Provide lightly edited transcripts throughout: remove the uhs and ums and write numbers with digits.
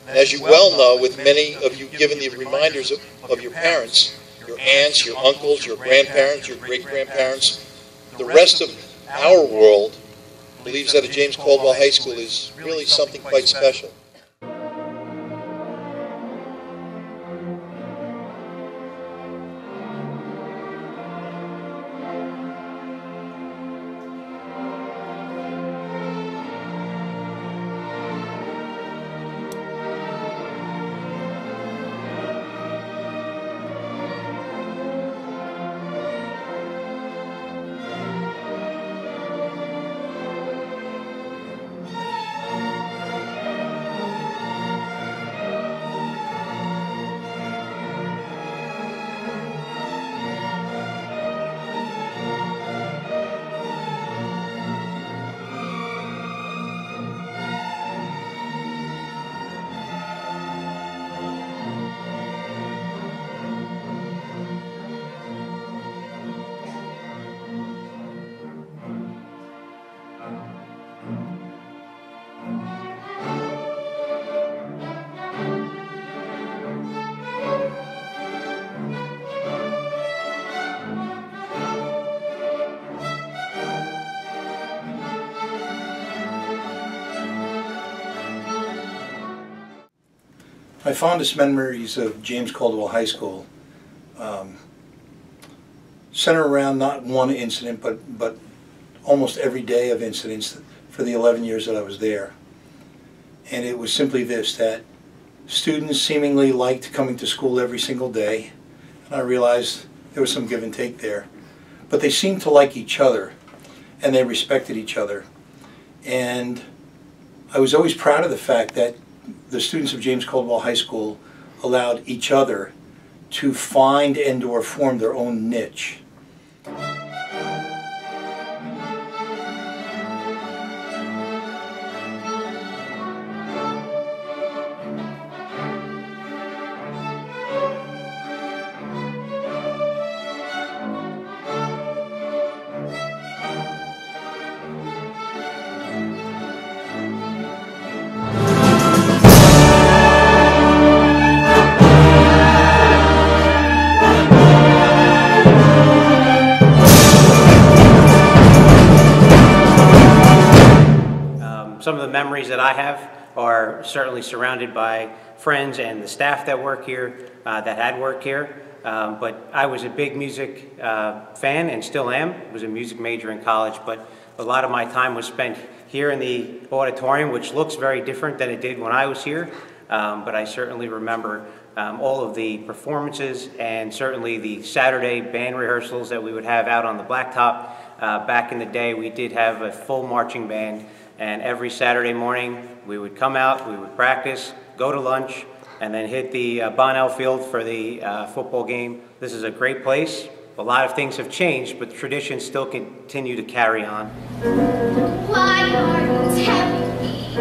And as you well know, with many of you given the reminders of your parents, your aunts, your uncles, your grandparents, your great-grandparents, the rest of our world believes that a James Caldwell High School is really something quite special. My fondest memories of James Caldwell High School center around not one incident, but almost every day of incidents for the 11 years that I was there. And it was simply this, that students seemingly liked coming to school every single day, and I realized there was some give and take there. But they seemed to like each other, and they respected each other. And I was always proud of the fact that the students of James Caldwell High School allowed each other to find and or form their own niche. Some of the memories that I have are certainly surrounded by friends and the staff that work here, that had worked here. But I was a big music fan and still am. I was a music major in college, but a lot of my time was spent here in the auditorium, which looks very different than it did when I was here. But I certainly remember all of the performances and certainly the Saturday band rehearsals that we would have out on the blacktop. Back in the day, we did have a full marching band. And every Saturday morning, we would come out, we would practice, go to lunch, and then hit the Bonnell Field for the football game. This is a great place. A lot of things have changed, but traditions still continue to carry on. Why are you telling me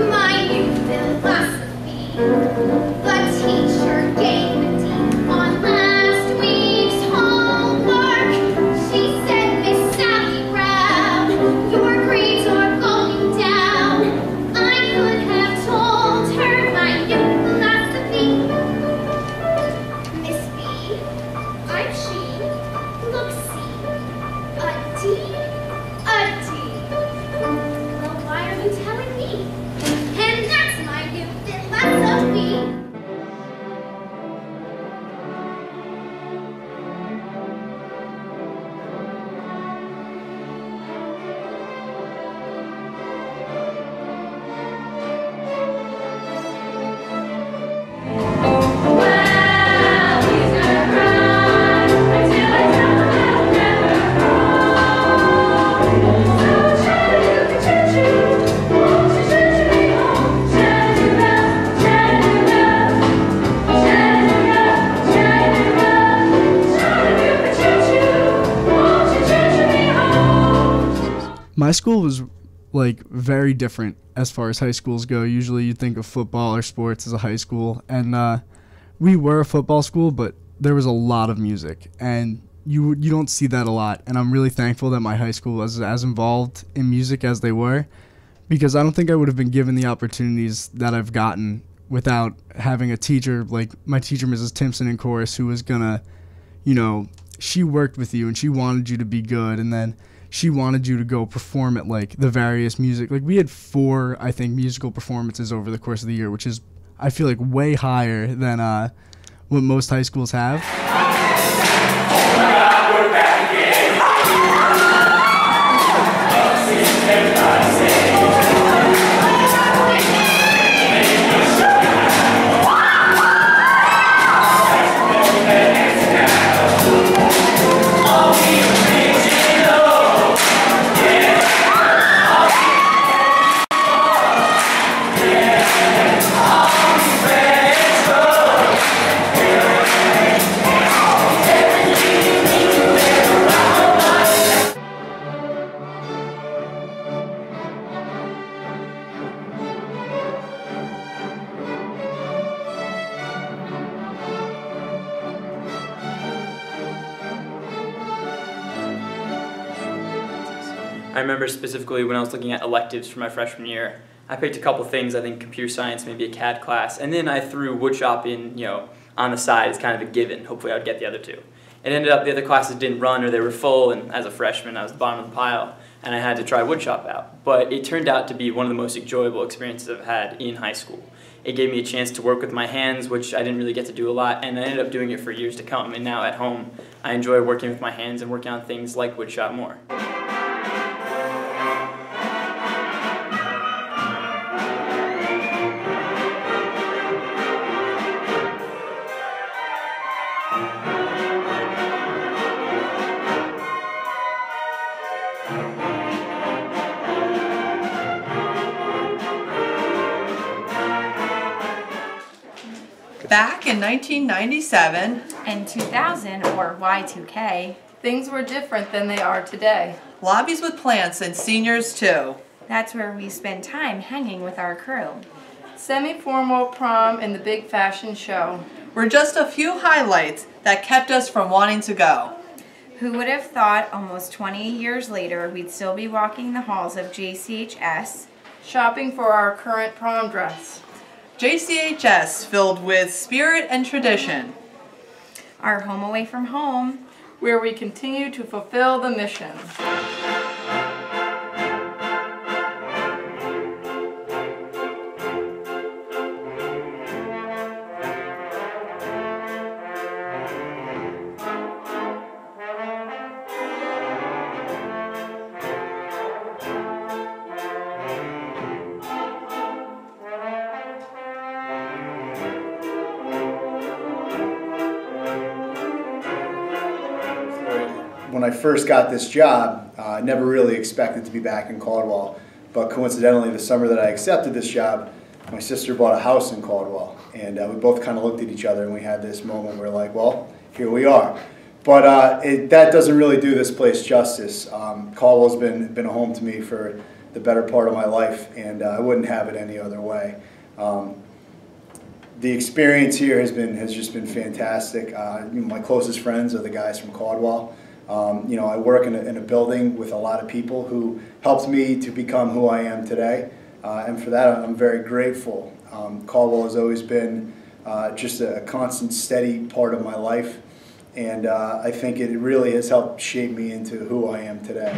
my new philosophy? The teacher gave me deep on last week's homework. She said, Miss Sally Brown, your grades are My school was like very different as far as high schools go. Usually you think of football or sports as a high school, and we were a football school, but there was a lot of music, and you don't see that a lot. And I'm really thankful that my high school was as involved in music as they were, because I don't think I would have been given the opportunities that I've gotten without having a teacher like my teacher, Mrs. Timpson in chorus, who was gonna, she worked with you and she wanted you to be good, and then she wanted you to go perform at like the various music. Like we had 4, I think, musical performances over the course of the year, which is, I feel like, way higher than what most high schools have. I remember specifically when I was looking at electives for my freshman year, I picked a couple things. I think computer science, maybe a CAD class, and then I threw woodshop in, on the side as kind of a given. Hopefully I would get the other 2. It ended up the other classes didn't run or they were full, and as a freshman I was the bottom of the pile, and I had to try woodshop out. But it turned out to be one of the most enjoyable experiences I've had in high school. It gave me a chance to work with my hands, which I didn't really get to do a lot, and I ended up doing it for years to come. And now at home, I enjoy working with my hands and working on things like woodshop more. Back in 1997 and 2000, or Y2K, things were different than they are today. Lobbies with plants and seniors too. That's where we spend time hanging with our crew. Semi-formal prom and the big fashion show were just a few highlights that kept us from wanting to go. Who would have thought almost 20 years later we'd still be walking the halls of JCHS, shopping for our current prom dress. JCHS, filled with spirit and tradition. Our home away from home, where we continue to fulfill the mission. When I first got this job, I never really expected to be back in Caldwell, but coincidentally the summer that I accepted this job, my sister bought a house in Caldwell, and we both kind of looked at each other and we had this moment where we're like, well, here we are. But that doesn't really do this place justice. Caldwell's been a home to me for the better part of my life, and I wouldn't have it any other way. The experience here has just been fantastic. My closest friends are the guys from Caldwell. I work in a building with a lot of people who helped me to become who I am today, and for that I'm very grateful. Caldwell has always been just a constant, steady part of my life, and I think it really has helped shape me into who I am today.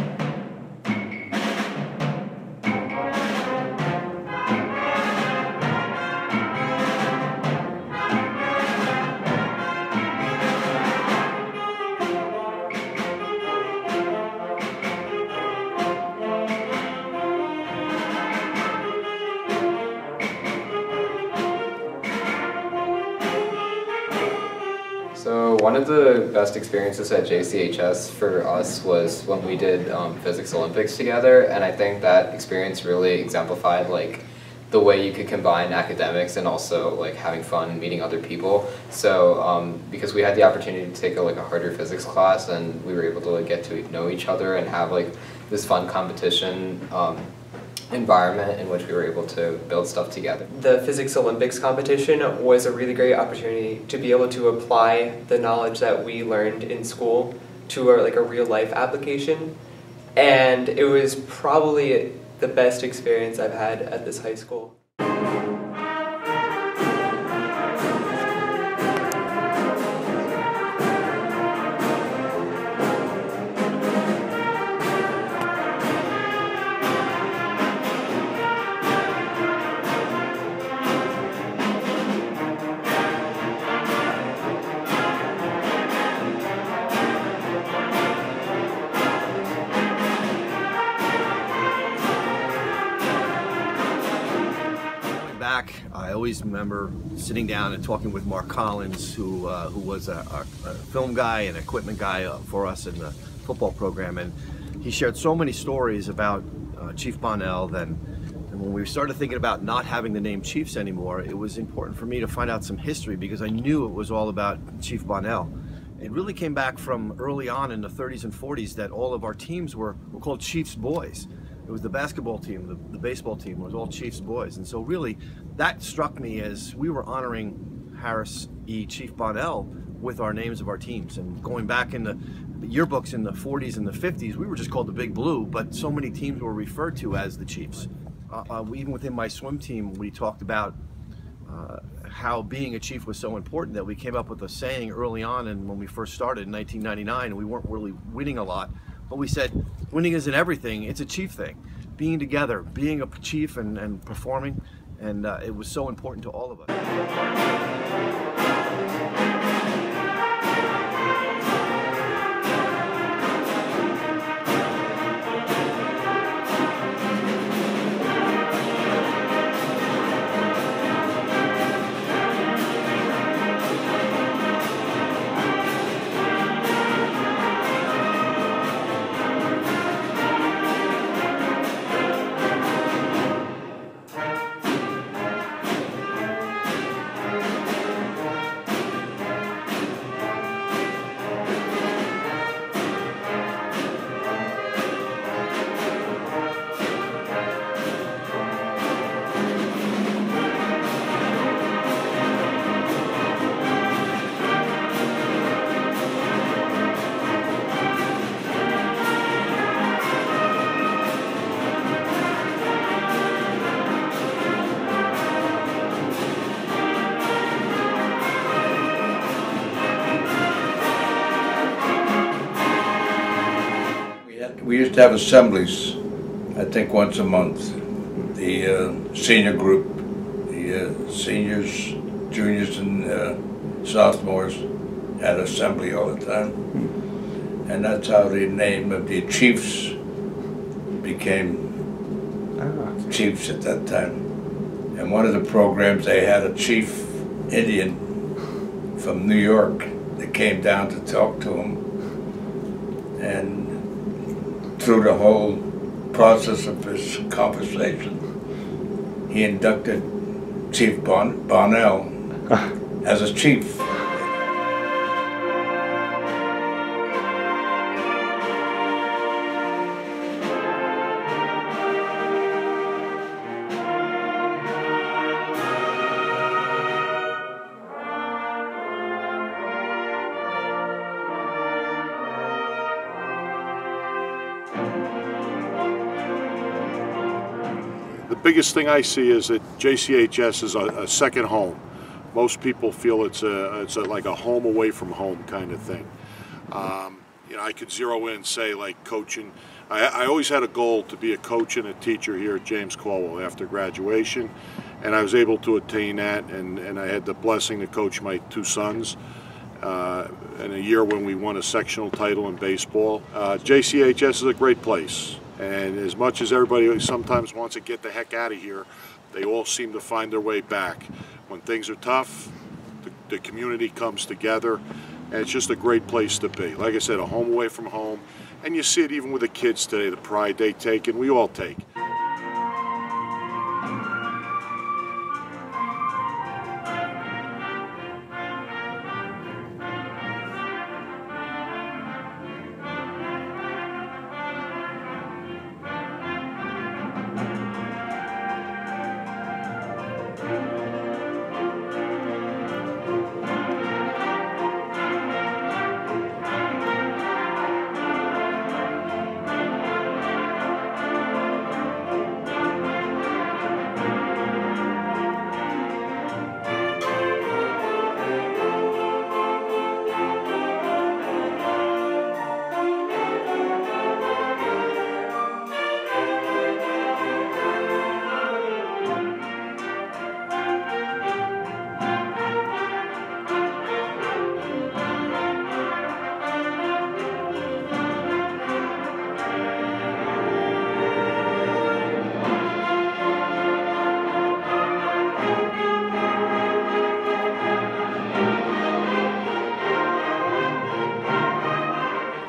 So one of the best experiences at JCHS for us was when we did Physics Olympics together, and I think that experience really exemplified like the way you could combine academics and also like having fun and meeting other people. So because we had the opportunity to take a harder physics class, and we were able to get to know each other and have like this fun competition environment in which we were able to build stuff together. The Physics Olympics competition was a really great opportunity to be able to apply the knowledge that we learned in school to a real life application, and it was probably the best experience I've had at this high school. back, I always remember sitting down and talking with Mark Collins, who was a film guy and equipment guy for us in the football program, and he shared so many stories about Chief Bonnell. And when we started thinking about not having the name Chiefs anymore, it was important for me to find out some history, because I knew it was all about Chief Bonnell. It really came back from early on in the 30s and 40s that all of our teams were called Chiefs boys. It was the basketball team, the baseball team was all Chiefs boys. And so really that struck me as we were honoring Harris E. Chief Bonnell with our names of our teams. And going back in the yearbooks in the 40s and the 50s, we were just called the Big Blue, but so many teams were referred to as the Chiefs. Even within my swim team, we talked about how being a chief was so important that we came up with a saying early on, and when we first started in 1999, and we weren't really winning a lot, but we said, winning isn't everything, it's a chief thing. Being together, being a chief and performing, and it was so important to all of us. We used to have assemblies, I think once a month. The senior group, the seniors, juniors, and sophomores had assembly all the time. And that's how the name of the Chiefs became Chiefs at that time. And one of the programs, they had a chief Indian from New York that came down to talk to him. And through the whole process of his conversation, he inducted Chief Bonnell as a chief. The biggest thing I see is that JCHS is a second home. Most people feel it's like a home away from home kind of thing. You know, I could zero in and say, like, coaching. I always had a goal to be a coach and a teacher here at James Caldwell after graduation, and I was able to attain that, and I had the blessing to coach my two sons in a year when we won a sectional title in baseball. JCHS is a great place. And as much as everybody sometimes wants to get the heck out of here, they all seem to find their way back. When things are tough, the community comes together, and it's just a great place to be. Like I said, a home away from home, and you see it even with the kids today, the pride they take, and we all take.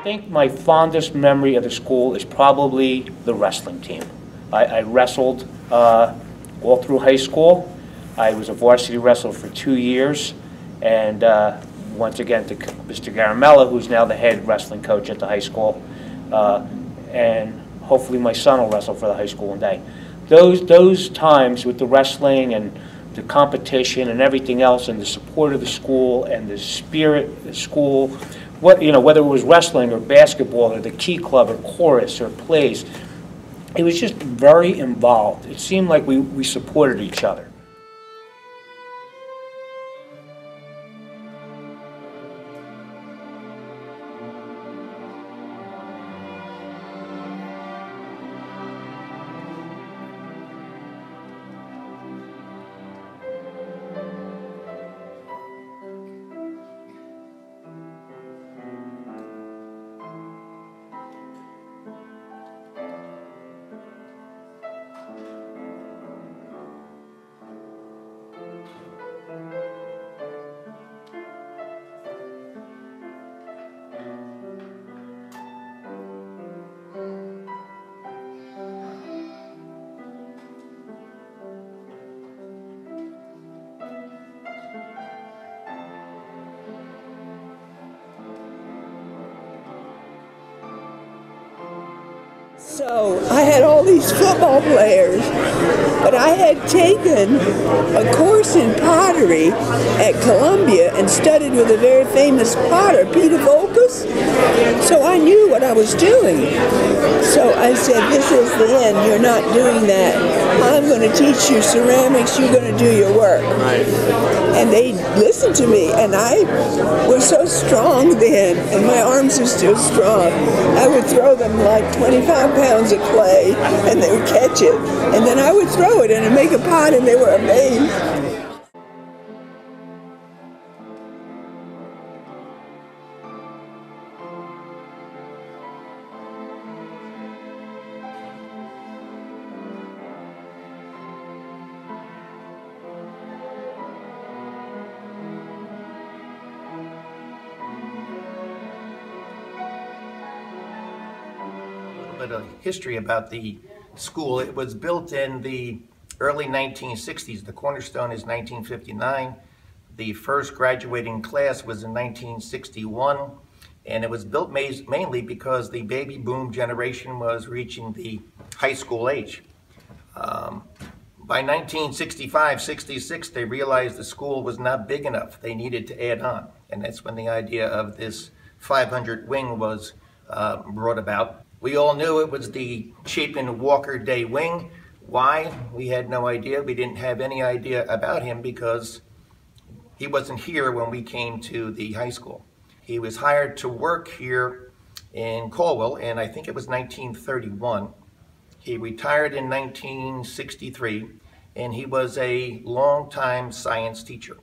think my fondest memory of the school is probably the wrestling team. I wrestled all through high school. I was a varsity wrestler for 2 years, and once again to Mr. Garamella, who's now the head wrestling coach at the high school, and hopefully my son will wrestle for the high school one day. Those times with the wrestling and the competition and everything else, and the support of the school and the spirit of the school, whether it was wrestling or basketball or the Key Club or chorus or plays, it was just very involved. It seemed like we supported each other. So I had all these football players, but I had taken a course in pottery at Columbia and studied with a very famous potter, Peter Volkus. So I knew what I was doing. So I said, this is the end, you're not doing that. I'm going to teach you ceramics, you're going to do your work. Right. And they listened to me, and I was so strong then, and my arms are still strong. I would throw them like 25 pounds of clay, and they would catch it. And then I would throw it and make a pot, and they were amazed. Bit of history about the school. It was built in the early 1960s. The cornerstone is 1959. The first graduating class was in 1961, and it was built mainly because the baby boom generation was reaching the high school age. By 1965-66, they realized the school was not big enough. They needed to add on, and that's when the idea of this 500 wing was brought about. We all knew it was the Chapin Walker Day wing. Why? We had no idea. We didn't have any idea about him because he wasn't here when we came to the high school. He was hired to work here in Caldwell, and I think it was 1931. He retired in 1963, and he was a longtime science teacher.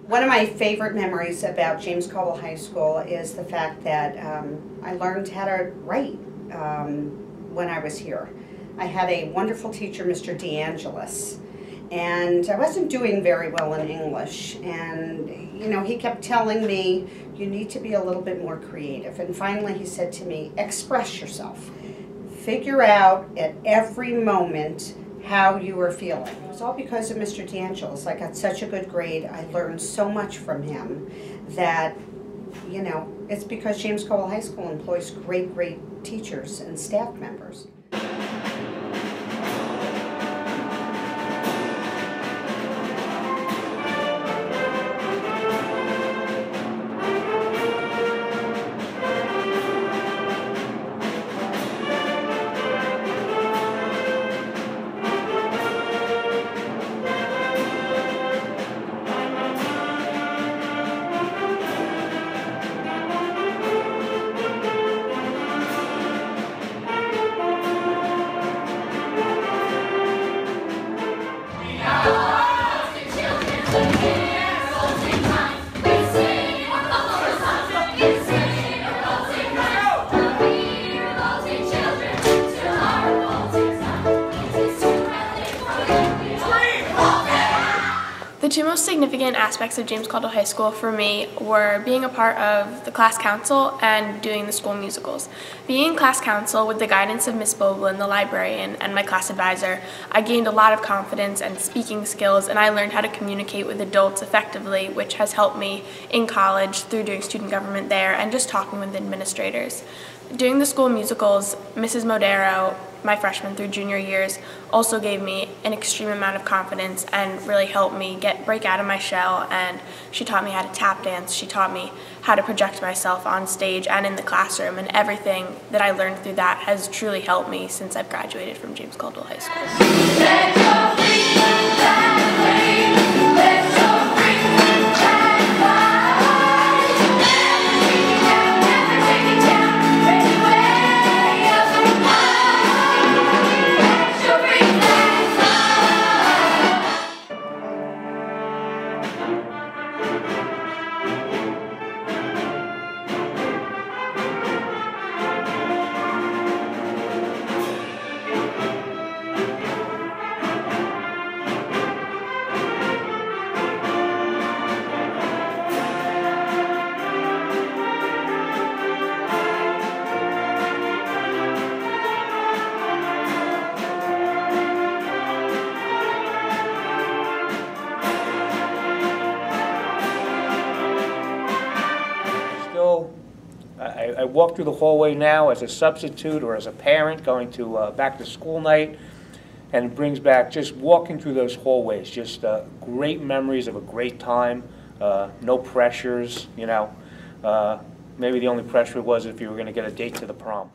One of my favorite memories about James Caldwell High School is the fact that I learned how to write when I was here. I had a wonderful teacher, Mr. DeAngelis, and I wasn't doing very well in English, and he kept telling me, you need to be a little bit more creative, and finally he said to me, express yourself. Figure out at every moment how you were feeling. It was all because of Mr. DeAngelis. I got such a good grade. I learned so much from him that, it's because James Caldwell High School employs great, great teachers and staff members. two most significant aspects of James Caldwell High School for me were being a part of the class council and doing the school musicals. Being in class council with the guidance of Miss Boblin, the librarian, and my class advisor, I gained a lot of confidence and speaking skills, and I learned how to communicate with adults effectively, which has helped me in college through doing student government there and just talking with administrators. Doing the school musicals, Mrs. Modero, my freshman through junior years, also gave me an extreme amount of confidence and really helped me break out of my shell, and she taught me how to tap dance, she taught me how to project myself on stage and in the classroom, and everything that I learned through that has truly helped me since I've graduated from James Caldwell High School. I walk through the hallway now as a substitute or as a parent going to back to school night, and it brings back just walking through those hallways, just great memories of a great time, no pressures, you know. Maybe the only pressure was if you were going to get a date to the prom.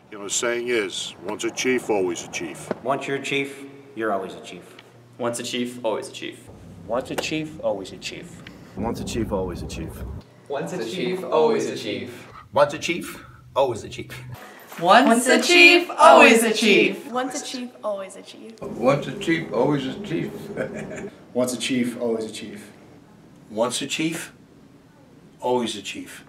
The saying is, once a chief, always a chief. Once you're a chief, you're always a chief. Once a chief, always a chief. Once a chief, always a chief. Once a chief, always a chief. Once a chief, always a chief. Once a chief, always a chief. Once a chief, always a chief. Once a chief, always a chief. Once a chief, always a chief. Once a chief, always a chief. Once a chief, always a chief.